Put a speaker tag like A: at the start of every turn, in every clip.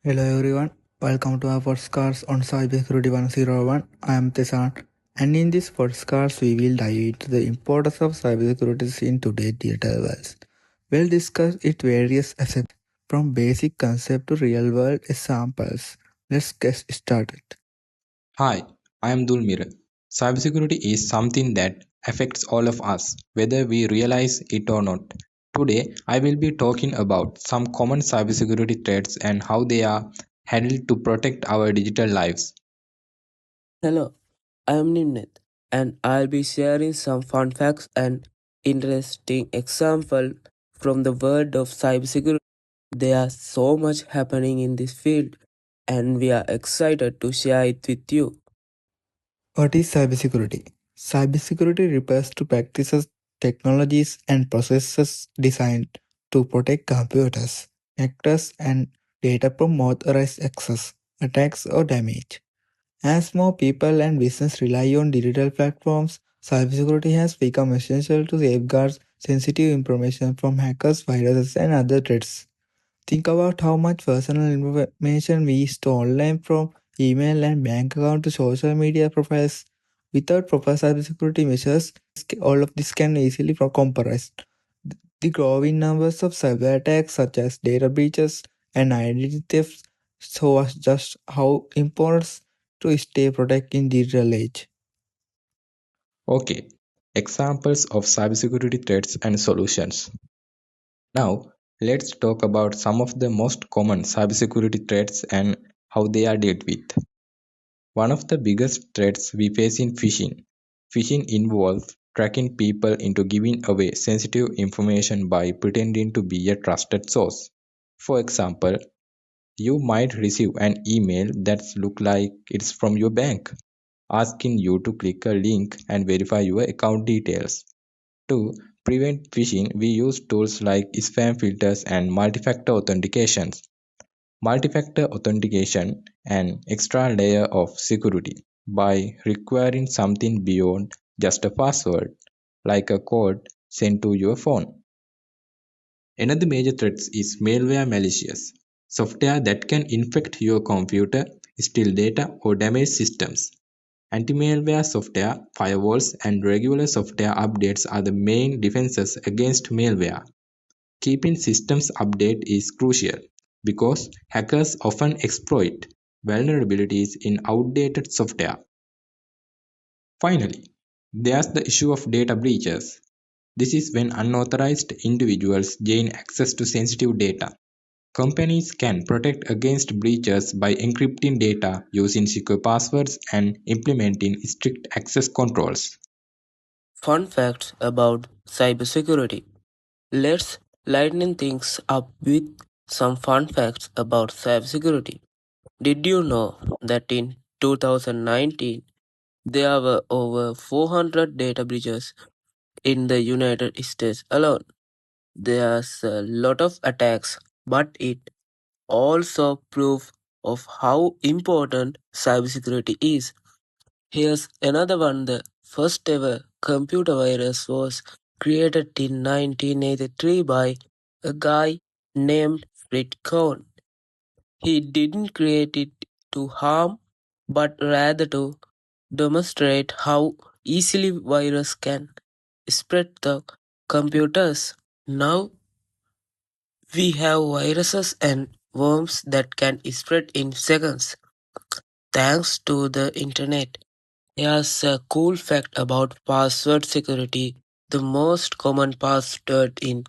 A: Hello everyone, welcome to our podcast on Cybersecurity 101. I am Tesan, and in this podcast we will dive into the importance of cybersecurity in today's digital world. We'll discuss its various aspects from basic concept to real-world examples. Let's get started.
B: Hi, I am Dulmir. Cybersecurity is something that affects all of us, whether we realize it or not. Today, I will be talking about some common cybersecurity threats and how they are handled to protect our digital lives.
C: Hello, I am Nimnet and I'll be sharing some fun facts and interesting examples from the world of cybersecurity. There's so much happening in this field and we are excited to share it with you.
A: What is cybersecurity? Cybersecurity refers to practices, technologies, and processes designed to protect computers, actors, and data from unauthorized access, attacks, or damage. As more people and business rely on digital platforms, cybersecurity has become essential to safeguard sensitive information from hackers, viruses, and other threats. Think about how much personal information we store online, from email and bank account to social media profiles. Without proper cybersecurity measures, all of this can easily be compromised. The growing numbers of cyber attacks, such as data breaches and identity thefts, show us just how important to stay protected in digital age.
B: Okay, examples of cybersecurity threats and solutions. Now, let's talk about some of the most common cybersecurity threats and how they are dealt with. One of the biggest threats we face in phishing. Phishing involves tracking people into giving away sensitive information by pretending to be a trusted source. For example, you might receive an email that looks like it's from your bank, asking you to click a link and verify your account details. To prevent phishing, we use tools like spam filters and multi-factor authentications. Multi-factor authentication an extra layer of security by requiring something beyond just a password, like a code sent to your phone. Another major threat is malware malicious software that can infect your computer, steal data, or damage systems. Anti-malware software, firewalls, and regular software updates are the main defenses against malware. Keeping systems updated is crucial because hackers often exploit vulnerabilities in outdated software. Finally, there's the issue of data breaches. This is when unauthorized individuals gain access to sensitive data. Companies can protect against breaches by encrypting data, using secure passwords, and implementing strict access controls.
C: Fun facts about cybersecurity. Let's lighten things up with some fun facts about cybersecurity. Did you know that in 2019 there were over 400 data breaches in the United States alone? There's a lot of attacks, but it also proof of how important cybersecurity is. Here's another one. The first ever computer virus was created in 1983 by a guy named Fred Cohn. He didn't create it to harm, but rather to demonstrate how easily virus can spread the computers. Now we have viruses and worms that can spread in seconds thanks to the internet. Here's a cool fact about password security. The most common password in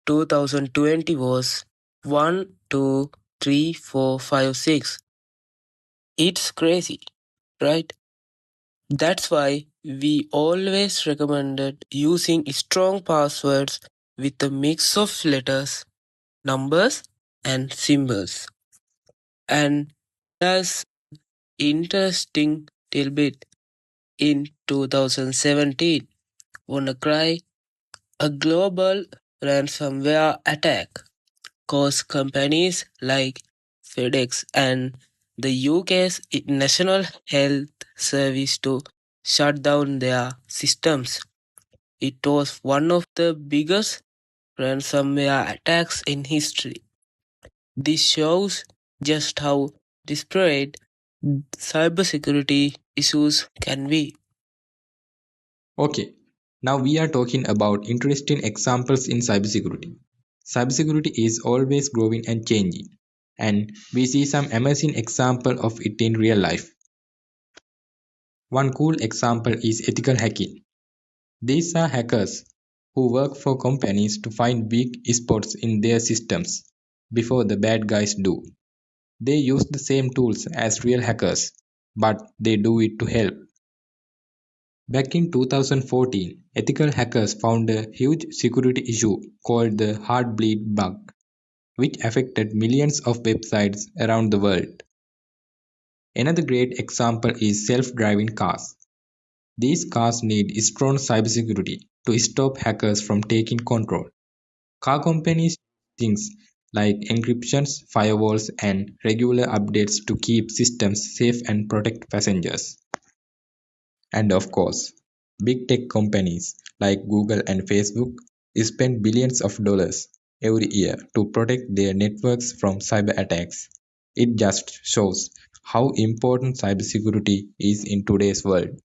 C: 2020 was 123456. It's crazy, right? That's why we always recommended using strong passwords with a mix of letters, numbers, and symbols. And that's interesting tidbit. In 2017, WannaCry, a global ransomware attack, caused companies like FedEx and the UK's National Health Service to shut down their systems. It was one of the biggest ransomware attacks in history. This shows just how disparate cybersecurity issues can be.
B: Okay, now we are talking about interesting examples in cybersecurity. Cybersecurity is always growing and changing, and we see some amazing example of it in real life. One cool example is ethical hacking. These are hackers who work for companies to find weak spots in their systems before the bad guys do. They use the same tools as real hackers, but they do it to help. Back in 2014, ethical hackers found a huge security issue called the Heartbleed bug, which affected millions of websites around the world. Another great example is self-driving cars. These cars need strong cybersecurity to stop hackers from taking control. Car companies use things like encryptions, firewalls, and regular updates to keep systems safe and protect passengers. And of course, big tech companies like Google and Facebook spend billions of dollars every year to protect their networks from cyber attacks. It just shows how important cybersecurity is in today's world.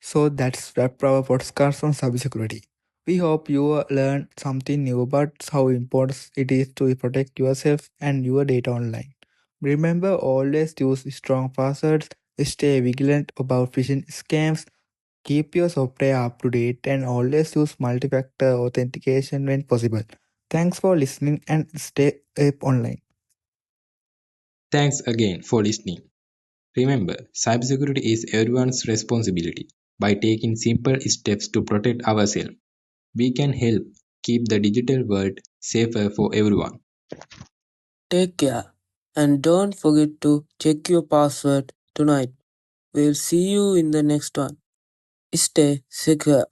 A: So that's wrap our podcast on cybersecurity. We hope you learned something new about how important it is to protect yourself and your data online. Remember, always use strong passwords, stay vigilant about phishing scams, keep your software up to date, and always use multi-factor authentication when possible. Thanks for listening and stay safe online.
B: Thanks again for listening. Remember, cybersecurity is everyone's responsibility. By taking simple steps to protect ourselves, we can help keep the digital world safer for everyone.
C: Take care and don't forget to check your password tonight. We'll see you in the next one. Stay secure.